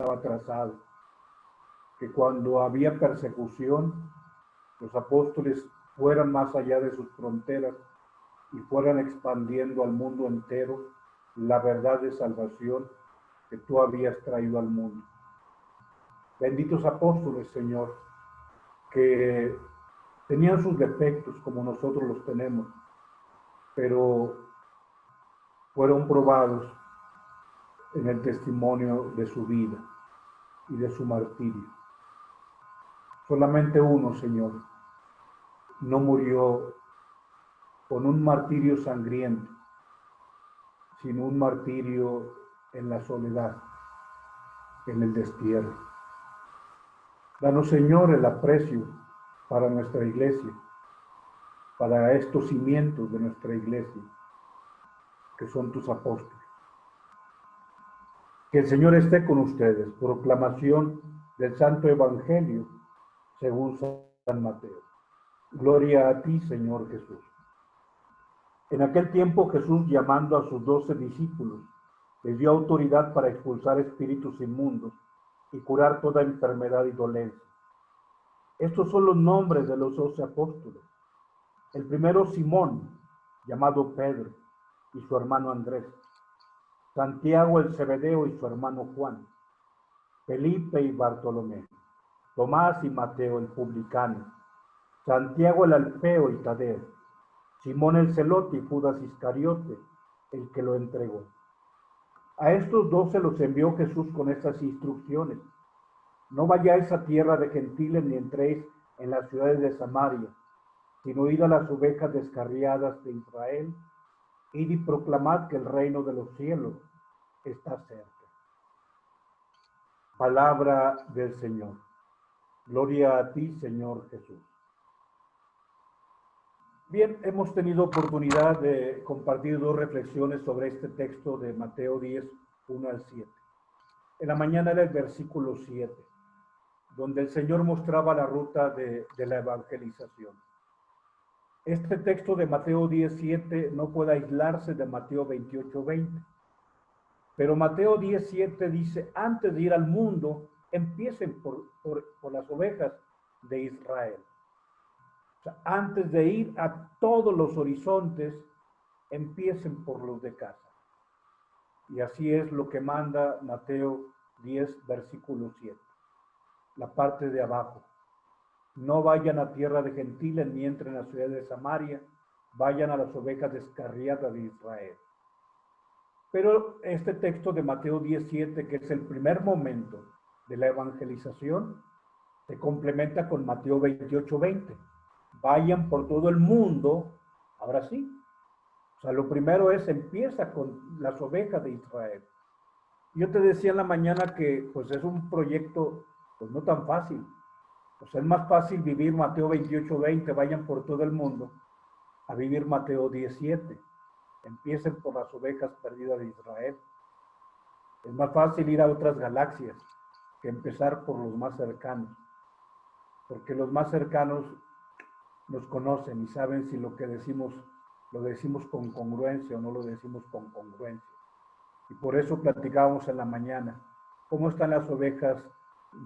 estaba trazado, que cuando había persecución, los apóstoles fueran más allá de sus fronteras y fueran expandiendo al mundo entero la verdad de salvación que tú habías traído al mundo. Benditos apóstoles, Señor, que tenían sus defectos como nosotros los tenemos, pero fueron probados en el testimonio de su vida y de su martirio. Solamente uno, Señor, no murió con un martirio sangriento, sino un martirio en la soledad, en el destierro. Danos, Señor, el aprecio para nuestra iglesia, para estos cimientos de nuestra iglesia, que son tus apóstoles. Que el Señor esté con ustedes. Proclamación del Santo Evangelio según San Mateo. Gloria a ti, Señor Jesús. En aquel tiempo Jesús, llamando a sus 12 discípulos, les dio autoridad para expulsar espíritus inmundos y curar toda enfermedad y dolencia. Estos son los nombres de los 12 apóstoles. El primero, Simón, llamado Pedro, y su hermano Andrés. Santiago el Zebedeo y su hermano Juan. Felipe y Bartolomé. Tomás y Mateo el publicano. Santiago el Alfeo y Tadeo. Simón el Celote y Judas Iscariote, el que lo entregó. A estos 12 los envió Jesús con estas instrucciones. No vayáis a tierra de gentiles ni entréis en las ciudades de Samaria, sino id a las ovejas descarriadas de Israel, id y proclamad que el reino de los cielos está cerca. Palabra del Señor. Gloria a ti, Señor Jesús. Bien, hemos tenido oportunidad de compartir 2 reflexiones sobre este texto de Mateo 10, 1 al 7. En la mañana era el versículo 7, donde el Señor mostraba la ruta de la evangelización. Este texto de Mateo 17 no puede aislarse de Mateo 28, 20. Pero Mateo 17 dice, antes de ir al mundo, empiecen por las ovejas de Israel. O sea, antes de ir a todos los horizontes, empiecen por los de casa. Y así es lo que manda Mateo 10, versículo 7. La parte de abajo. No vayan a tierra de gentiles ni entren a la ciudad de Samaria, vayan a las ovejas descarriadas de Israel. Pero este texto de Mateo 17, que es el primer momento de la evangelización, se complementa con Mateo 28, 20. Vayan por todo el mundo, ahora sí. O sea, lo primero es, empieza con las ovejas de Israel. Yo te decía en la mañana que pues es un proyecto pues no tan fácil. Pues es más fácil vivir Mateo 28, 20, vayan por todo el mundo, a vivir Mateo 17. Empiecen por las ovejas perdidas de Israel. Es más fácil ir a otras galaxias que empezar por los más cercanos, porque los más cercanos nos conocen y saben si lo que decimos lo decimos con congruencia o no lo decimos con congruencia. Y por eso platicábamos en la mañana, ¿cómo están las ovejas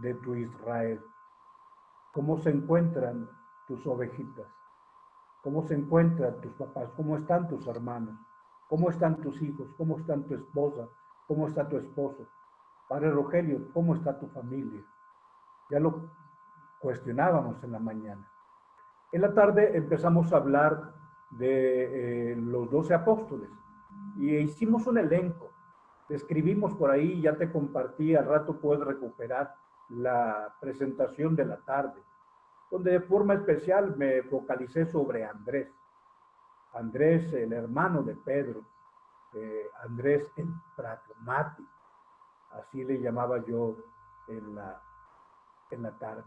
de tu Israel? ¿Cómo se encuentran tus ovejitas? ¿Cómo se encuentran tus papás? ¿Cómo están tus hermanos? ¿Cómo están tus hijos? ¿Cómo están tu esposa? ¿Cómo está tu esposo? Padre Rogelio, ¿cómo está tu familia? Ya lo cuestionábamos en la mañana. En la tarde empezamos a hablar de los 12 apóstoles y hicimos un elenco. Escribimos por ahí, ya te compartí, al rato puedes recuperar la presentación de la tarde, donde de forma especial me focalicé sobre Andrés. Andrés, el hermano de Pedro, Andrés el pragmático, así le llamaba yo en la tarde.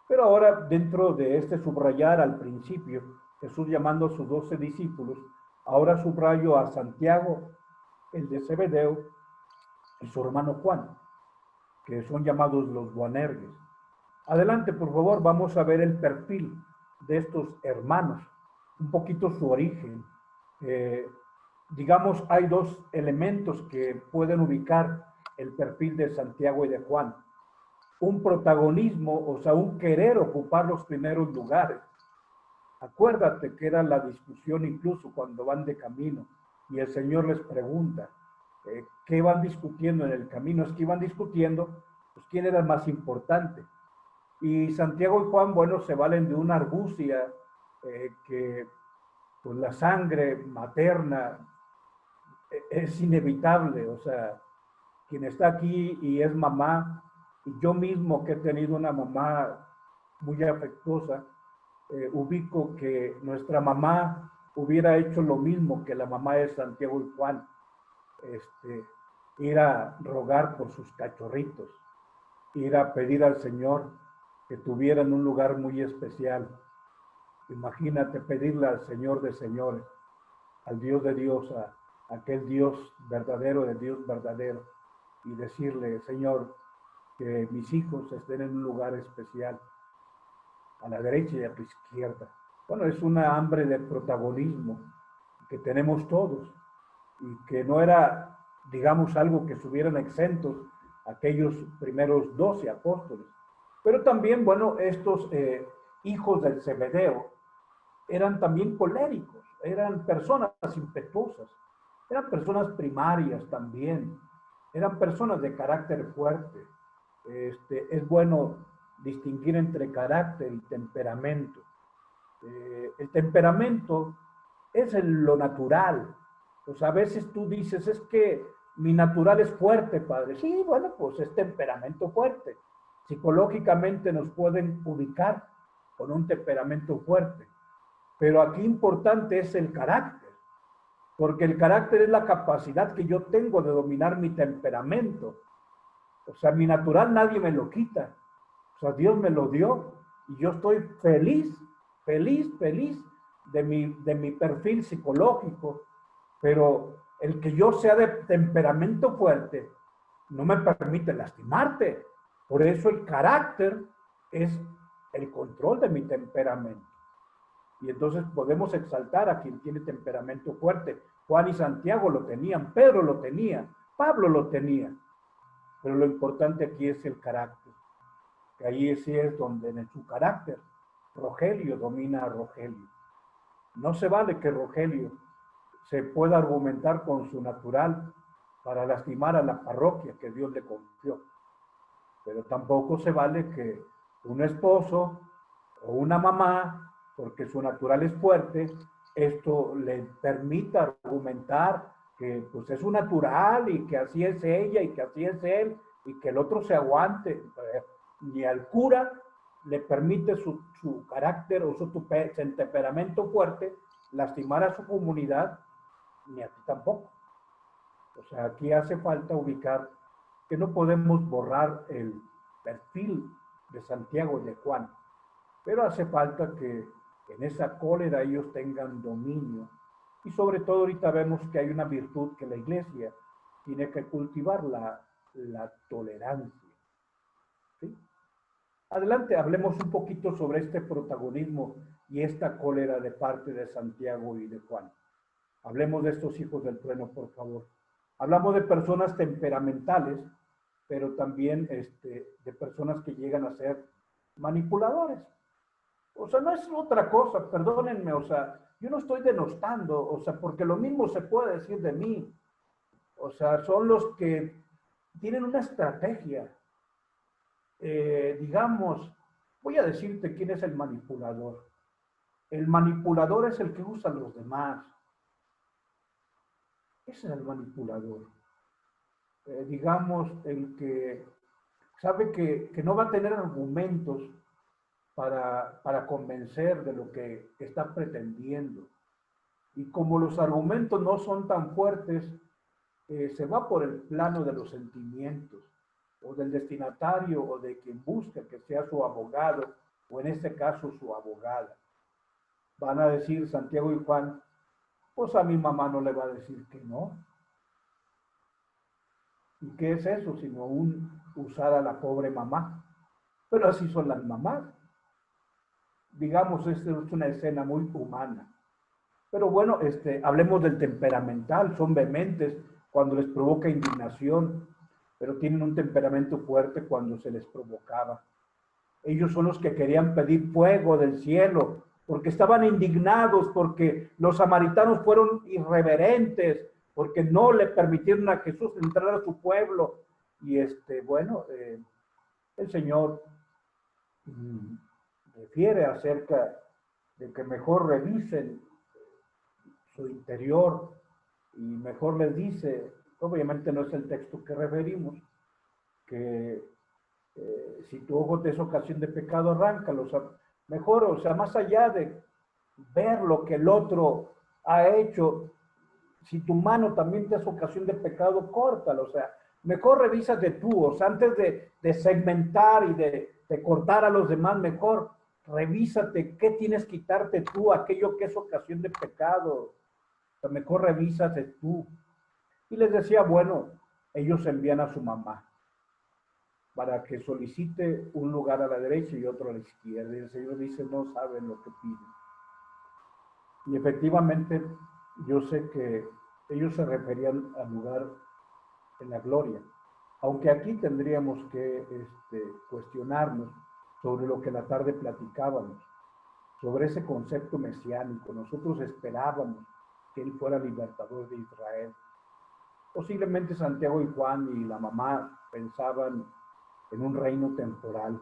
Pero ahora, dentro de este subrayar al principio, Jesús llamando a sus 12 discípulos, ahora subrayo a Santiago, el de Zebedeo, y su hermano Juan, que son llamados los Boanerges. Adelante, por favor, vamos a ver el perfil de estos hermanos, un poquito su origen. Digamos, hay 2 elementos que pueden ubicar el perfil de Santiago y de Juan. Un protagonismo, o sea, un querer ocupar los primeros lugares. Acuérdate que era la discusión incluso cuando van de camino y el Señor les pregunta, ¿qué van discutiendo en el camino? Es que iban discutiendo, pues, quién era el más importante. Y Santiago y Juan, bueno, se valen de una argucia que pues la sangre materna es inevitable, o sea, quien está aquí y es mamá, y yo mismo que he tenido una mamá muy afectuosa, ubico que nuestra mamá hubiera hecho lo mismo que la mamá de Santiago y Juan, ir a rogar por sus cachorritos, ir a pedir al Señor que tuvieran un lugar muy especial. Imagínate pedirle al Señor de señores, al Dios de Dios, a aquel Dios verdadero de Dios verdadero, y decirle, Señor, que mis hijos estén en un lugar especial, a la derecha y a la izquierda. Bueno, es una hambre de protagonismo que tenemos todos y que no era, digamos, algo que estuvieran exentos aquellos primeros 12 apóstoles. Pero también, bueno, estos hijos del Zebedeo eran también coléricos, eran personas impetuosas, eran personas primarias también, eran personas de carácter fuerte. Es bueno distinguir entre carácter y temperamento. El temperamento es lo natural. Pues a veces tú dices, es que mi natural es fuerte, padre. Sí, bueno, pues es temperamento fuerte. Psicológicamente nos pueden ubicar con un temperamento fuerte. Pero aquí importante es el carácter, porque el carácter es la capacidad que yo tengo de dominar mi temperamento. O sea, mi natural nadie me lo quita. O sea, Dios me lo dio y yo estoy feliz, feliz de mi perfil psicológico. Pero el que yo sea de temperamento fuerte no me permite lastimarte. Por eso el carácter es el control de mi temperamento. Y entonces podemos exaltar a quien tiene temperamento fuerte. Juan y Santiago lo tenían, Pedro lo tenía, Pablo lo tenía. Pero lo importante aquí es el carácter. Que ahí sí es donde en su carácter Rogelio domina a Rogelio. No se vale que Rogelio se pueda argumentar con su natural para lastimar a la parroquia que Dios le confió. Pero tampoco se vale que un esposo o una mamá, porque su natural es fuerte, esto le permita argumentar que pues es su natural y que así es ella y que así es él y que el otro se aguante. Ni al cura le permite su carácter o su temperamento fuerte lastimar a su comunidad, ni a ti tampoco. O sea, aquí hace falta ubicar que no podemos borrar el perfil de Santiago y de Juan, pero hace falta que en esa cólera ellos tengan dominio. Y sobre todo ahorita vemos que hay una virtud que la iglesia tiene que cultivar, la tolerancia. ¿Sí? Adelante, hablemos un poquito sobre este protagonismo y esta cólera de parte de Santiago y de Juan. Hablemos de estos hijos del trueno, por favor. Hablamos de personas temperamentales, pero también de personas que llegan a ser manipuladores. O sea, no es otra cosa, perdónenme, o sea, yo no estoy denostando, o sea, porque lo mismo se puede decir de mí. O sea, son los que tienen una estrategia. Digamos, voy a decirte quién es el manipulador. El manipulador es el que usa a los demás. Ese es el manipulador. Digamos, el que sabe que no va a tener argumentos para convencer de lo que está pretendiendo. Y como los argumentos no son tan fuertes, se va por el plano de los sentimientos, o del destinatario, o de quien busca que sea su abogado, o en este caso su abogada. Van a decir Santiago y Juan, pues a mi mamá no le va a decir que no. ¿Y qué es eso? Sino usar a la pobre mamá. Pero así son las mamás. Digamos, esta es una escena muy humana. Pero bueno, hablemos del temperamental, son vehementes cuando les provoca indignación. pero tienen un temperamento fuerte cuando se les provocaba. Ellos son los que querían pedir fuego del cielo, porque estaban indignados, porque los samaritanos fueron irreverentes, porque no le permitieron a Jesús entrar a su pueblo. Y el Señor refiere acerca de que mejor revisen su interior y mejor les dice, obviamente no es el texto que referimos, que si tu ojo te es ocasión de pecado, arráncalo. O sea, mejor, o sea, más allá de ver lo que el otro ha hecho, si tu mano también te es ocasión de pecado, córtalo. O sea, mejor revísate tú. O sea, antes de segmentar y de cortar a los demás, mejor revísate qué tienes que quitarte tú, aquello que es ocasión de pecado. O sea, mejor revísate tú. Y les decía, bueno, ellos envían a su mamá para que solicite un lugar a la derecha y otro a la izquierda. Y el Señor dice, no saben lo que piden. Y efectivamente, yo sé que ellos se referían al lugar en la gloria. Aunque aquí tendríamos que cuestionarnos sobre lo que la tarde platicábamos, sobre ese concepto mesiánico. Nosotros esperábamos que Él fuera libertador de Israel. Posiblemente Santiago y Juan y la mamá pensaban en un reino temporal,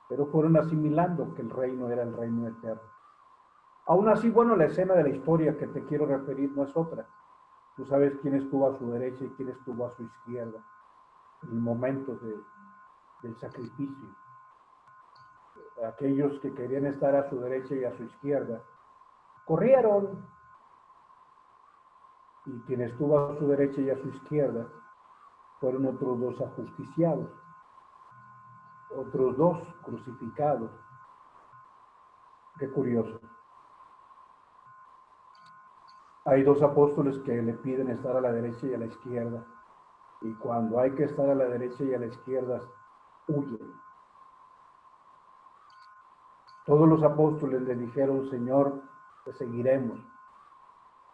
pero fueron asimilando que el reino era el reino eterno. Aún así, bueno, la escena de la historia que te quiero referir no es otra. Tú sabes quién estuvo a su derecha y quién estuvo a su izquierda en el momento del sacrificio. Aquellos que querían estar a su derecha y a su izquierda corrieron, y quien estuvo a su derecha y a su izquierda fueron otros dos ajusticiados, otros dos crucificados. Qué curioso. Hay dos apóstoles que le piden estar a la derecha y a la izquierda, y cuando hay que estar a la derecha y a la izquierda, huyen. Todos los apóstoles le dijeron, Señor, te seguiremos.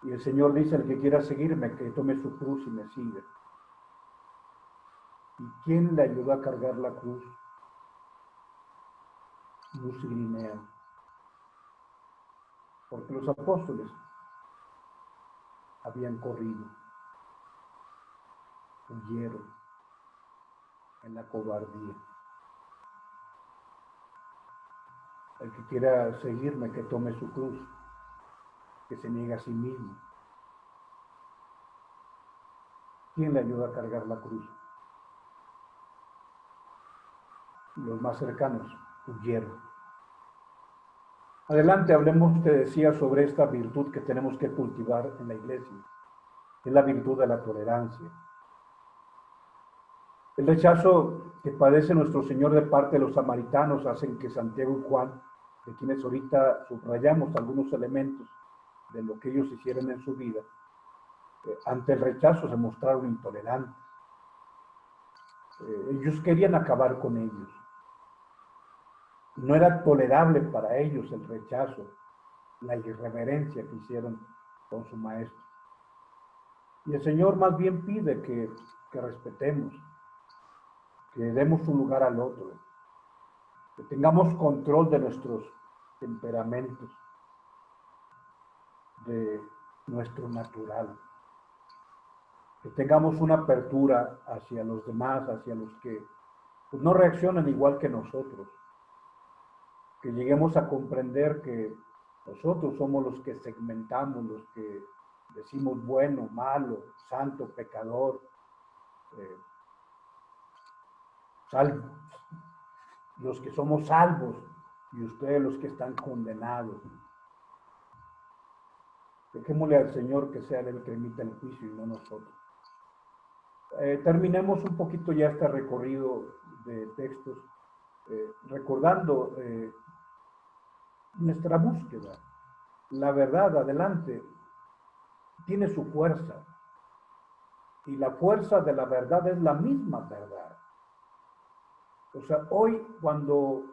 Y el Señor dice, el que quiera seguirme, que tome su cruz y me siga. ¿Y quién le ayudó a cargar la cruz? Luz y Grinea. Porque los apóstoles habían corrido, huyeron en la cobardía. El que quiera seguirme, que tome su cruz, que se niegue a sí mismo. ¿Quién le ayuda a cargar la cruz? Los más cercanos huyeron. Adelante, hablemos, te decía, sobre esta virtud que tenemos que cultivar en la iglesia. Es la virtud de la tolerancia. El rechazo que padece nuestro Señor de parte de los samaritanos hacen que Santiago y Juan, de quienes ahorita subrayamos algunos elementos de lo que ellos hicieron en su vida, ante el rechazo se mostraron intolerantes. Ellos querían acabar con ellos. No era tolerable para ellos el rechazo, la irreverencia que hicieron con su maestro. Y el Señor más bien pide que respetemos, que demos un lugar al otro, que tengamos control de nuestros temperamentos, de nuestro natural, que tengamos una apertura hacia los demás, hacia los que pues, no reaccionan igual que nosotros, que lleguemos a comprender que nosotros somos los que segmentamos, los que decimos bueno, malo, santo, pecador, los que somos salvos y ustedes los que están condenados. Dejémosle al Señor que sea Él el que emita el juicio y no nosotros. Terminemos un poquito ya este recorrido de textos, recordando nuestra búsqueda. La verdad, adelante, tiene su fuerza. Y la fuerza de la verdad es la misma verdad. O sea, hoy cuando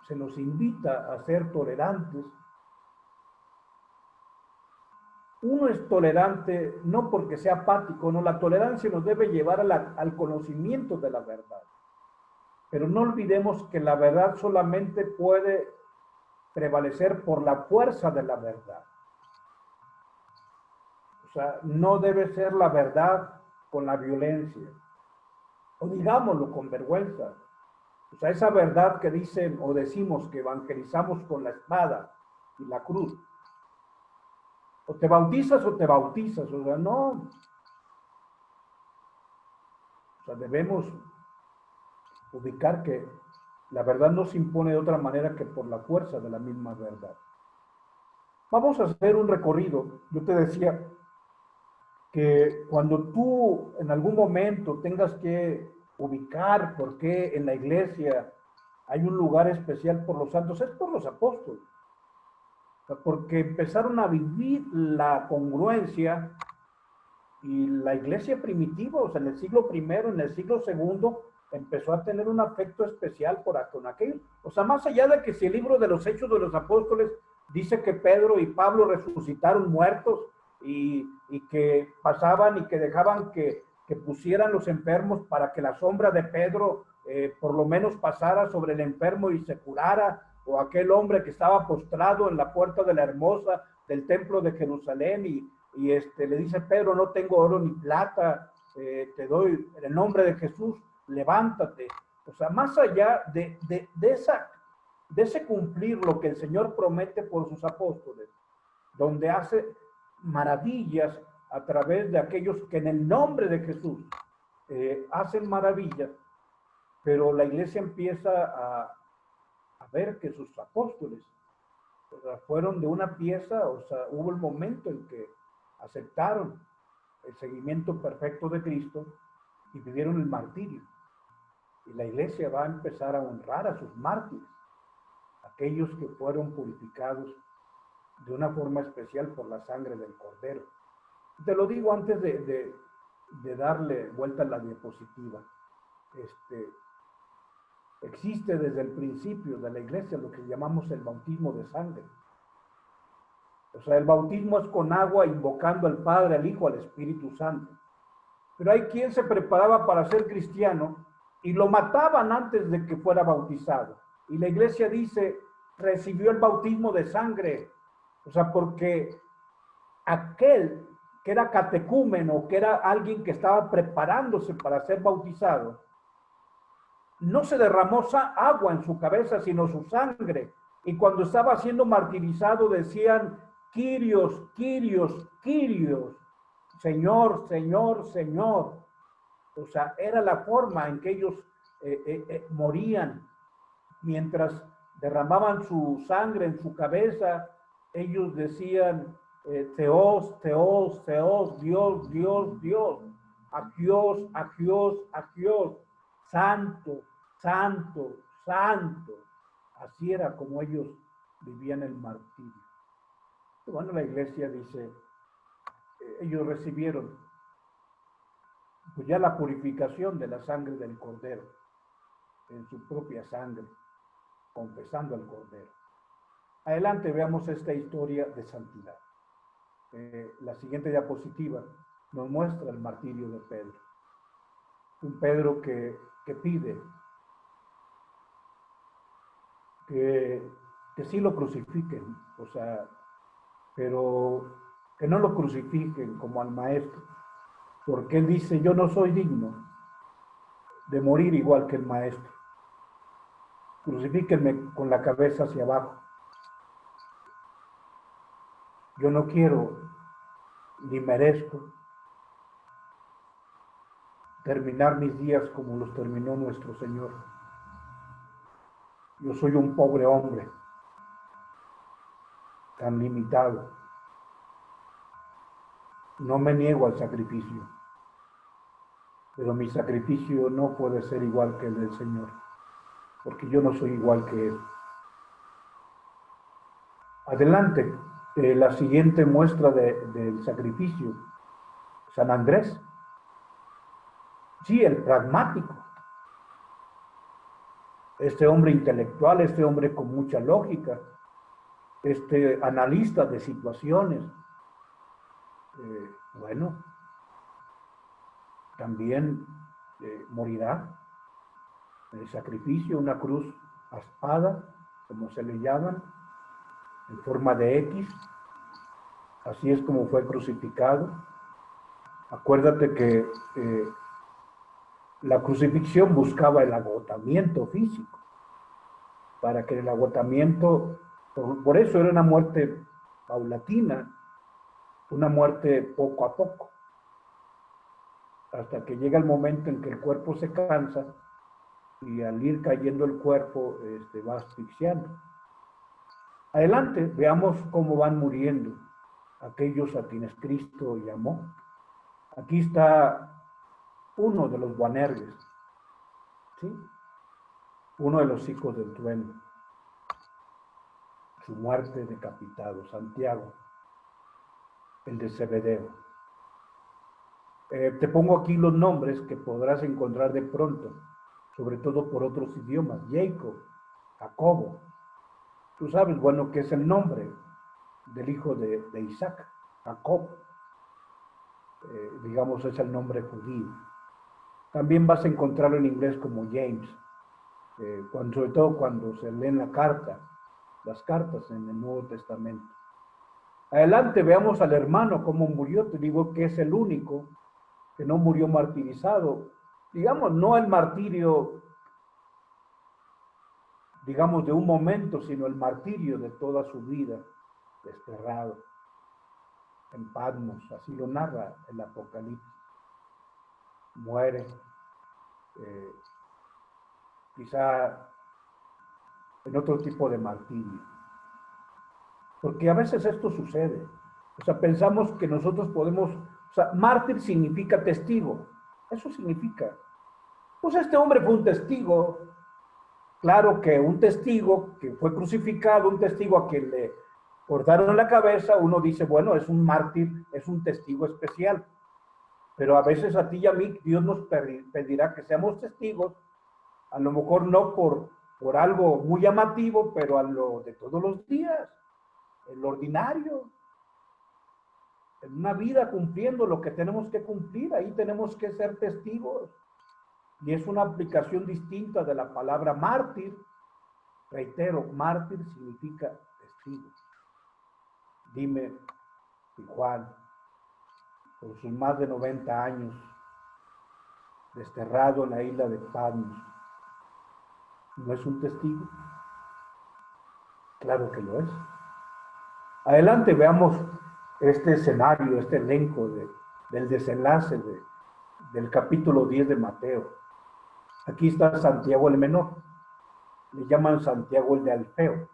se nos invita a ser tolerantes, uno es tolerante no porque sea apático, no, la tolerancia nos debe llevar al conocimiento de la verdad. Pero no olvidemos que la verdad solamente puede prevalecer por la fuerza de la verdad. O sea, no debe ser la verdad con la violencia, o digámoslo con vergüenza. O sea, esa verdad que dicen o decimos que evangelizamos con la espada y la cruz. O te bautizas o te bautizas. O sea, no. O sea, debemos ubicar que la verdad no se impone de otra manera que por la fuerza de la misma verdad. Vamos a hacer un recorrido. Yo te decía que cuando tú en algún momento tengas que ubicar por qué en la iglesia hay un lugar especial por los santos, es por los apóstoles. Porque empezaron a vivir la congruencia y la iglesia primitiva, o sea, en el siglo I, en el siglo II, empezó a tener un afecto especial con aquello. O sea, más allá de que si el libro de los Hechos de los Apóstoles dice que Pedro y Pablo resucitaron muertos y que pasaban y que dejaban que pusieran los enfermos para que la sombra de Pedro por lo menos pasara sobre el enfermo y se curara, o aquel hombre que estaba postrado en la puerta de la hermosa del templo de Jerusalén y le dice Pedro, no tengo oro ni plata, te doy en el nombre de Jesús, levántate. O sea, más allá de ese cumplir lo que el Señor promete por sus apóstoles, donde hace maravillas a través de aquellos que en el nombre de Jesús hacen maravillas, pero la iglesia empieza a ver que sus apóstoles, o sea, fueron de una pieza, o sea, hubo el momento en que aceptaron el seguimiento perfecto de Cristo y vivieron el martirio. Y la iglesia va a empezar a honrar a sus mártires, aquellos que fueron purificados de una forma especial por la sangre del Cordero. Te lo digo antes de darle vuelta a la diapositiva. Existe desde el principio de la iglesia lo que llamamos el bautismo de sangre. O sea, el bautismo es con agua invocando al Padre, al Hijo, al Espíritu Santo. Pero hay quien se preparaba para ser cristiano y lo mataban antes de que fuera bautizado. Y la iglesia dice, recibió el bautismo de sangre. O sea, porque aquel que era catecúmeno, que era alguien que estaba preparándose para ser bautizado, no se derramó agua en su cabeza, sino su sangre. Y cuando estaba siendo martirizado decían, Kyrios, Kyrios, Kyrios, Señor, Señor, Señor. O sea, era la forma en que ellos morían. Mientras derramaban su sangre en su cabeza, ellos decían, Teos, Teos, Teos, Dios, Dios, Dios, Agios, Agios, Agios, Santo, Santo, Santo. Así era como ellos vivían el martirio. Y bueno, la iglesia dice, ellos recibieron pues ya la purificación de la sangre del Cordero, en su propia sangre, confesando al Cordero. Adelante veamos esta historia de santidad. La siguiente diapositiva nos muestra el martirio de Pedro. Un Pedro que pide que sí lo crucifiquen, o sea, pero que no lo crucifiquen como al maestro, porque él dice, yo no soy digno de morir igual que el maestro. Crucifíquenme con la cabeza hacia abajo. Yo no quiero ni merezco terminar mis días como los terminó nuestro Señor. Yo soy un pobre hombre, tan limitado. No me niego al sacrificio, pero mi sacrificio no puede ser igual que el del Señor, porque yo no soy igual que Él. Adelante, la siguiente muestra del sacrificio, San Andrés. Sí, el pragmático. Este hombre intelectual, este hombre con mucha lógica, este analista de situaciones, bueno, también morirá en el sacrificio, una cruz aspada, como se le llaman, en forma de X. Así es como fue crucificado. Acuérdate que la crucifixión buscaba el agotamiento físico, para que el agotamiento, por eso era una muerte paulatina, una muerte poco a poco, hasta que llega el momento en que el cuerpo se cansa y al ir cayendo el cuerpo va asfixiando. Adelante, veamos cómo van muriendo aquellos a quienes Cristo llamó. Aquí está uno de los Boanerges, ¿sí? Uno de los hijos del trueno. Su muerte decapitado, Santiago, el de Zebedeo. Te pongo aquí los nombres que podrás encontrar de pronto, sobre todo por otros idiomas. Jacob, Jacobo. Tú sabes, bueno, que es el nombre del hijo de Isaac, Jacob. Digamos, es el nombre judío. También vas a encontrarlo en inglés como James, sobre todo cuando se leen las cartas en el Nuevo Testamento. Adelante, veamos al hermano cómo murió. Te digo que es el único que no murió martirizado. Digamos, no el martirio, digamos, de un momento, sino el martirio de toda su vida, desterrado en Patmos. Así lo narra el Apocalipsis. Muere, quizá en otro tipo de martirio. Porque a veces esto sucede. O sea, pensamos que nosotros podemos, o sea, mártir significa testigo. Eso significa. Pues este hombre fue un testigo. Claro que un testigo que fue crucificado, un testigo a quien le cortaron la cabeza, uno dice, bueno, es un mártir, es un testigo especial. Pero a veces a ti y a mí Dios nos pedirá que seamos testigos, a lo mejor no por algo muy llamativo, pero a lo de todos los días, el ordinario, en una vida cumpliendo lo que tenemos que cumplir, ahí tenemos que ser testigos. Y es una aplicación distinta de la palabra mártir. Reitero, mártir significa testigo. Dime, si Juan, por sus más de 90 años, desterrado en la isla de Patmos, ¿no es un testigo? Claro que lo es. Adelante, veamos este escenario, este elenco del desenlace del capítulo 10 de Mateo. Aquí está Santiago el menor, le llaman Santiago el de Alfeo.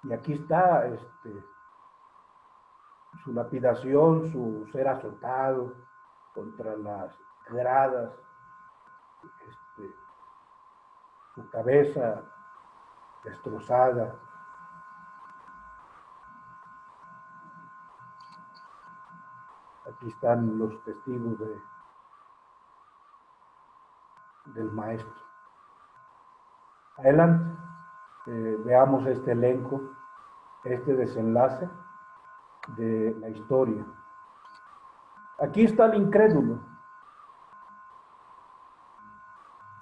Y aquí está su lapidación, su ser azotado contra las gradas, su cabeza destrozada. Aquí están los testigos del maestro. Adelante, veamos este elenco, este desenlace de la historia. Aquí está el incrédulo.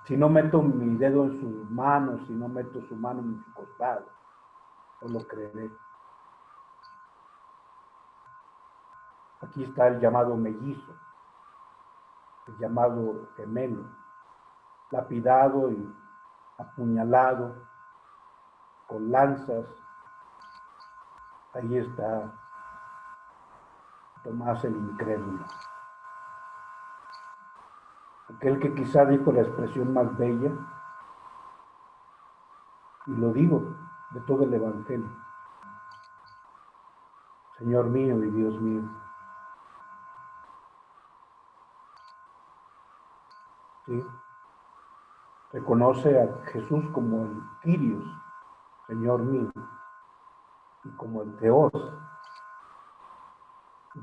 Si no meto mi dedo en sus manos, si no meto su mano en su costado, no lo creeré. Aquí está el llamado mellizo, el llamado gemelo, lapidado y apuñalado con lanzas. Ahí está Tomás el incrédulo. Aquel que quizá dijo la expresión más bella, y lo digo, de todo el Evangelio. Señor mío y Dios mío. ¿Sí? Reconoce a Jesús como el Kyrios, Señor mío, y como el Theos,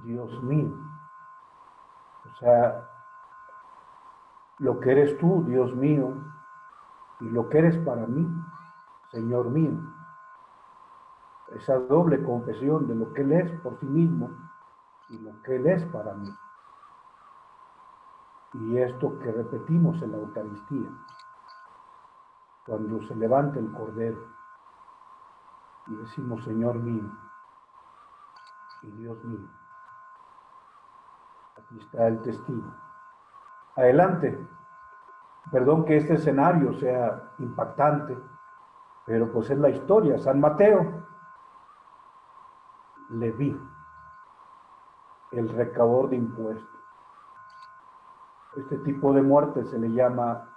Dios mío. O sea, lo que eres tú, Dios mío, y lo que eres para mí, Señor mío. Esa doble confesión de lo que Él es por sí mismo y lo que Él es para mí. Y esto que repetimos en la Eucaristía, cuando se levanta el Cordero y decimos, Señor mío y Dios mío, aquí está el testigo. Adelante, perdón que este escenario sea impactante, pero pues es la historia. San Mateo, Leví, el recaudador de impuestos. Este tipo de muerte se le llama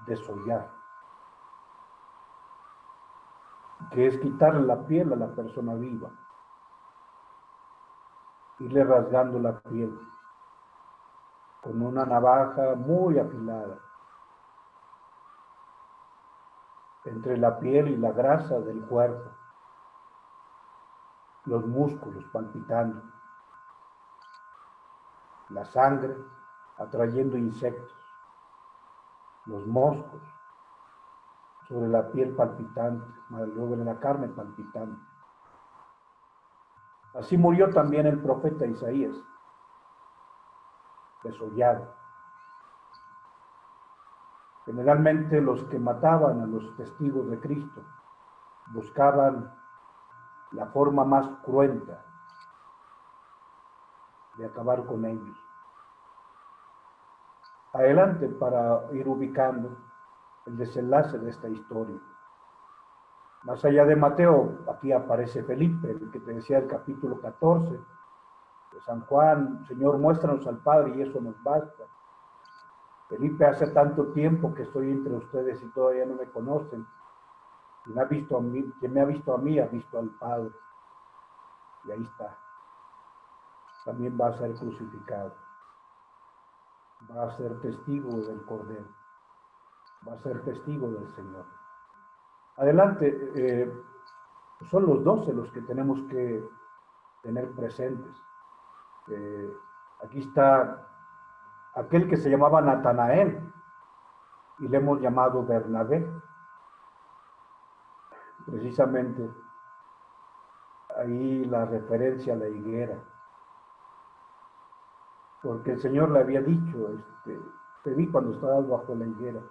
desollar, que es quitarle la piel a la persona viva, irle rasgando la piel con una navaja muy afilada entre la piel y la grasa del cuerpo, los músculos palpitando, la sangre atrayendo insectos, los moscos sobre la piel palpitante, sobre la carne palpitante. Así murió también el profeta Isaías, desollado. Generalmente los que mataban a los testigos de Cristo buscaban la forma más cruenta de acabar con ellos. Adelante para ir ubicando el desenlace de esta historia. Más allá de Mateo, aquí aparece Felipe, el que te decía el capítulo 14 de San Juan, Señor, muéstranos al Padre y eso nos basta. Felipe, hace tanto tiempo que estoy entre ustedes y todavía no me conocen. Quien me ha visto a mí, ha visto al Padre. Y ahí está. También va a ser crucificado. Va a ser testigo del Cordero. Va a ser testigo del Señor. Adelante, son los 12 los que tenemos que tener presentes. Aquí está aquel que se llamaba Natanael y le hemos llamado Bernabé. Precisamente ahí la referencia a la higuera. Porque el Señor le había dicho, te vi cuando estabas bajo la higuera.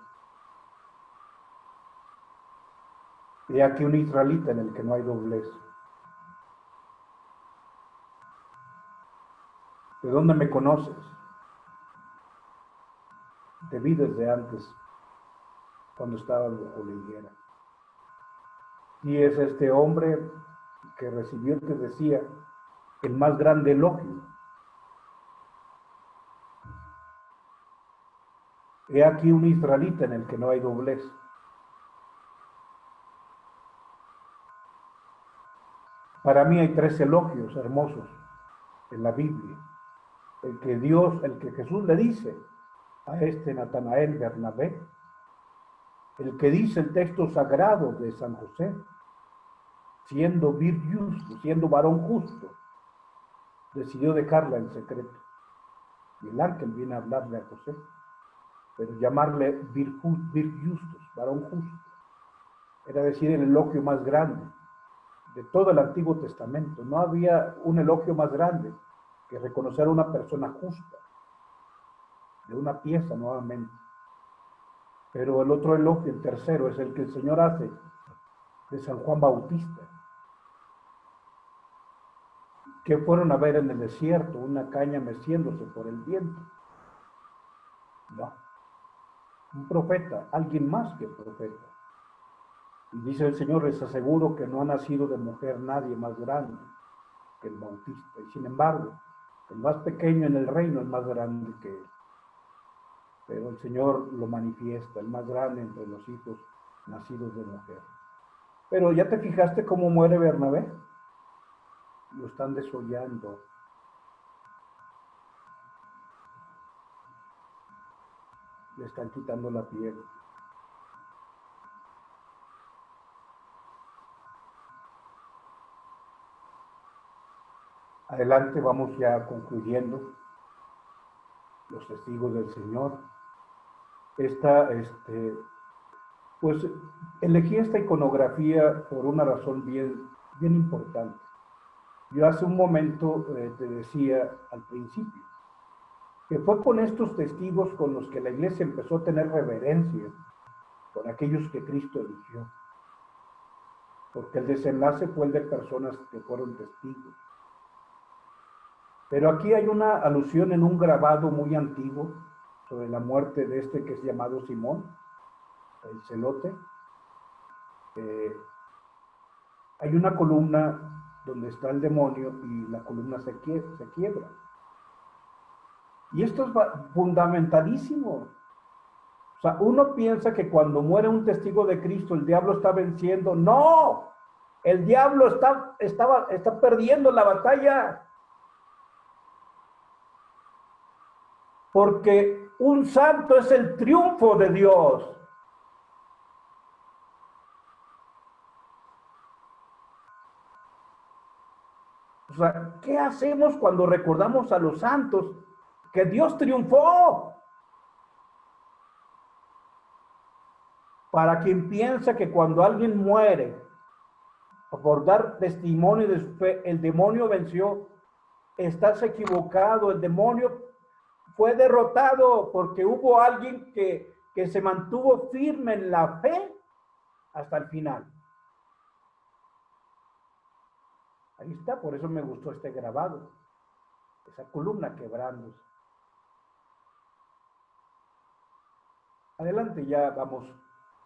He aquí un israelita en el que no hay doblez. ¿De dónde me conoces? Te vi desde antes, cuando estabas bajo la higuera. Y es este hombre que recibió, te decía, el más grande elogio. He aquí un israelita en el que no hay doblez. Para mí hay 3 elogios hermosos en la Biblia. El que Jesús le dice a este Natanael Bernabé, el que dice el texto sagrado de San José, siendo vir justo, siendo varón justo, decidió dejarla en secreto. Y el ángel viene a hablarle a José, pero llamarle vir justus, varón justo, era decir el elogio más grande de todo el Antiguo Testamento. No había un elogio más grande que reconocer a una persona justa, de una pieza nuevamente. Pero el otro elogio, el tercero, es el que el Señor hace de San Juan Bautista, que fueron a ver en el desierto una caña meciéndose por el viento. No, un profeta, alguien más que profeta. Y dice el Señor, les aseguro que no ha nacido de mujer nadie más grande que el Bautista. Y sin embargo, el más pequeño en el reino es más grande que él. Pero el Señor lo manifiesta, el más grande entre los hijos nacidos de mujer. Pero ¿ya te fijaste cómo muere Bernabé? Lo están desollando. Le están quitando la piel. Adelante, vamos ya concluyendo. Los testigos del Señor. Pues elegí esta iconografía por una razón bien importante. Yo hace un momento te decía al principio que fue con estos testigos con los que la iglesia empezó a tener reverencia, con aquellos que Cristo eligió, porque el desenlace fue el de personas que fueron testigos. Pero aquí hay una alusión en un grabado muy antiguo sobre la muerte de este que es llamado Simón, el celote. Hay una columna donde está el demonio y la columna se quiebra. Y esto es fundamentalísimo. O sea, uno piensa que cuando muere un testigo de Cristo el diablo está venciendo. ¡No! El diablo está perdiendo la batalla. Porque un santo es el triunfo de Dios. O sea, ¿qué hacemos cuando recordamos a los santos? Que Dios triunfó. Para quien piensa que cuando alguien muere por dar testimonio de su fe, el demonio venció, estás equivocado. El demonio fue derrotado porque hubo alguien que se mantuvo firme en la fe hasta el final. Ahí está, por eso me gustó este grabado, esa columna quebrándose. Adelante, ya vamos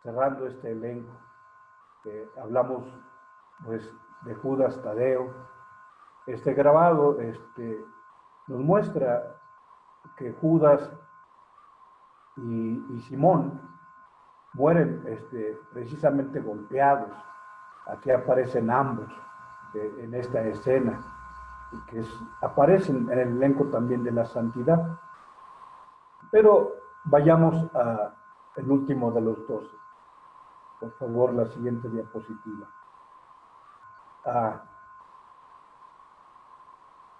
cerrando este elenco. Hablamos pues de Judas Tadeo. Este grabado nos muestra que Judas y Simón mueren precisamente golpeados. Aquí aparecen ambos en esta escena, y que aparecen en el elenco también de la santidad. Pero vayamos al último de los 12. Por favor, la siguiente diapositiva.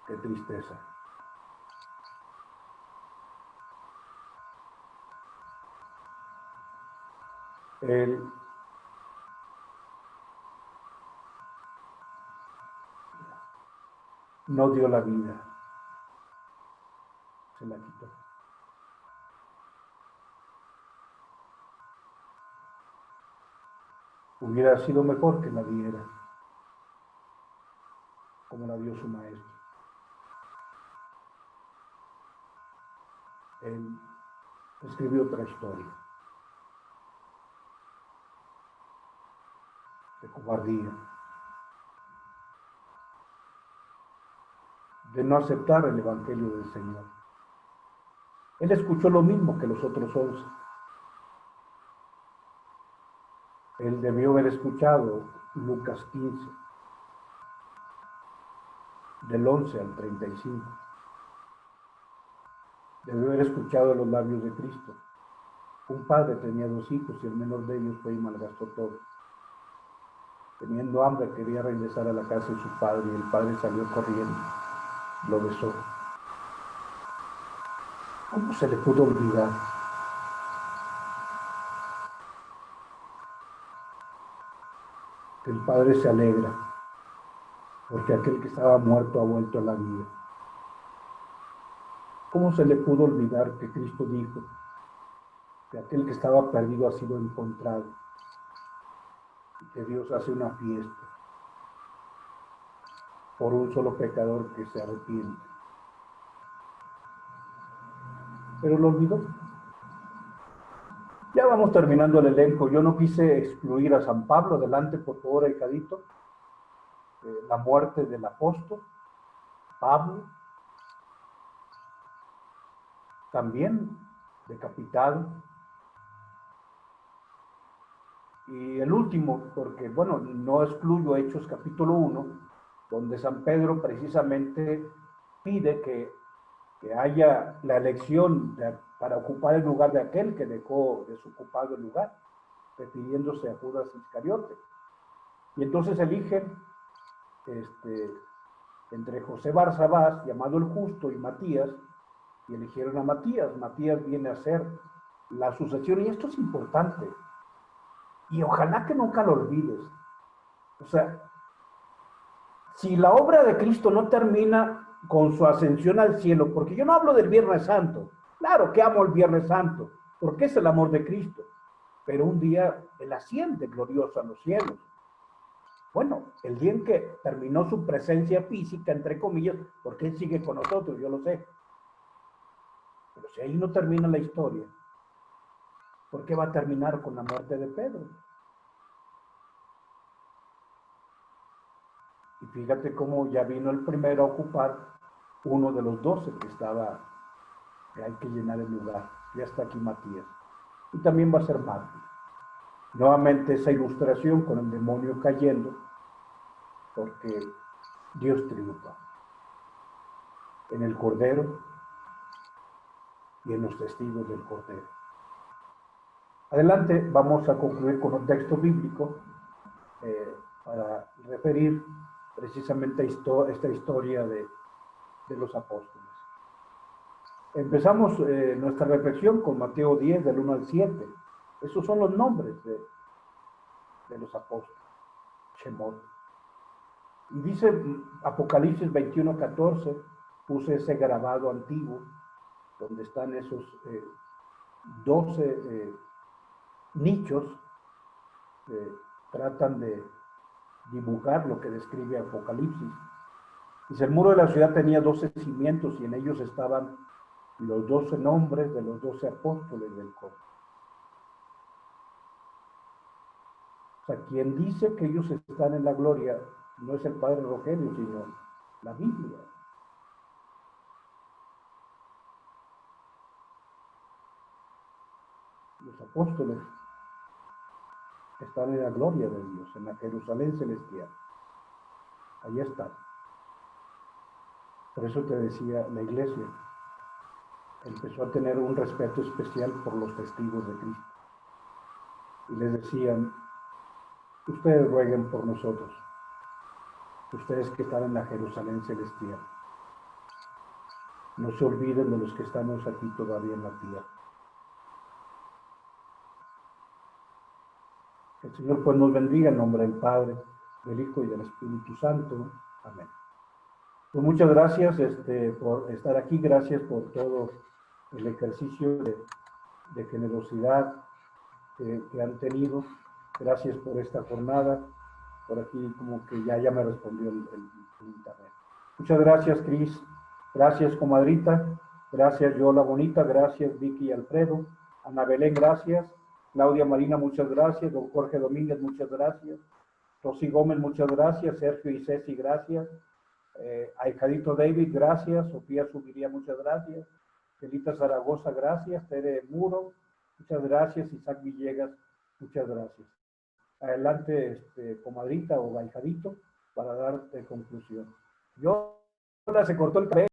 Qué tristeza. Él no dio la vida, se la quitó. Hubiera sido mejor que la diera, como la dio su maestro. Él escribió otra historia de cobardía, de no aceptar el evangelio del Señor. Él escuchó lo mismo que los otros 11. Él debió haber escuchado Lucas 15, del 11 al 35. Debió haber escuchado los labios de Cristo. Un padre tenía 2 hijos y el menor de ellos fue y malgastó todo. Teniendo hambre quería regresar a la casa de su padre y el padre salió corriendo, lo besó. ¿Cómo se le pudo olvidar? Que el padre se alegra porque aquel que estaba muerto ha vuelto a la vida. ¿Cómo se le pudo olvidar que Cristo dijo que aquel que estaba perdido ha sido encontrado y que Dios hace una fiesta por un solo pecador que se arrepiente? Pero lo olvidó. Ya vamos terminando el elenco. Yo no quise excluir a San Pablo. Adelante, por favor, ahijadito. La muerte del apóstol Pablo, también decapitado. Y el último, porque bueno, no excluyo Hechos capítulo 1, donde San Pedro precisamente pide que haya la elección para ocupar el lugar de aquel que dejó desocupado el lugar, refiriéndose a Judas Iscariote. Y entonces eligen entre José Barsabás, llamado el Justo, y Matías, y eligieron a Matías. Matías viene a ser la sucesión, y esto es importante, y ojalá que nunca lo olvides. O sea, si la obra de Cristo no termina con su ascensión al cielo, porque yo no hablo del Viernes Santo, claro que amo el Viernes Santo, porque es el amor de Cristo, pero un día Él asciende glorioso a los cielos. Bueno, el día en que terminó su presencia física, entre comillas, porque Él sigue con nosotros, yo lo sé. Pero si ahí no termina la historia, ¿por qué va a terminar con la muerte de Pedro? Y fíjate cómo ya vino el primero a ocupar uno de los 12 que estaba, que hay que llenar el lugar. Ya está aquí Matías. Y también va a ser mártir. Nuevamente esa ilustración con el demonio cayendo, porque Dios triunfa en el Cordero y en los testigos del Cordero. Adelante, vamos a concluir con un texto bíblico para referir precisamente esta historia de los apóstoles. Empezamos nuestra reflexión con Mateo 10, del 1 al 7. Esos son los nombres de los apóstoles. Shemot. Y dice Apocalipsis 21, 14, puse ese grabado antiguo, donde están esos 12 nichos que tratan de dibujar lo que describe Apocalipsis. Dice, el muro de la ciudad tenía 12 cimientos y en ellos estaban los 12 nombres de los 12 apóstoles del coro. O sea, quien dice que ellos están en la gloria no es el padre Rogelio, sino la Biblia. Los apóstoles están en la gloria de Dios, en la Jerusalén celestial. Ahí están. Por eso te decía, la iglesia empezó a tener un respeto especial por los testigos de Cristo. Y les decían, ustedes rueguen por nosotros, ustedes que están en la Jerusalén celestial. No se olviden de los que estamos aquí todavía en la tierra. El Señor pues nos bendiga en nombre del Padre, del Hijo y del Espíritu Santo. Amén. Pues muchas gracias por estar aquí, gracias por todo el ejercicio de generosidad que han tenido. Gracias por esta jornada. Por aquí como que ya me respondió el internet. Muchas gracias, Cris. Gracias, comadrita. Gracias, Yola Bonita. Gracias, Vicky y Alfredo. Ana Belén, gracias. Claudia Marina, muchas gracias. Don Jorge Domínguez, muchas gracias. Rosy Gómez, muchas gracias. Sergio y Ceci, gracias. Ahijadito David, gracias. Sofía Subiría, muchas gracias. Celita Zaragoza, gracias. Tere Muro, muchas gracias. Isaac Villegas, muchas gracias. Adelante, comadrita o ahijadito, para dar conclusión. Yo se cortó el cabello.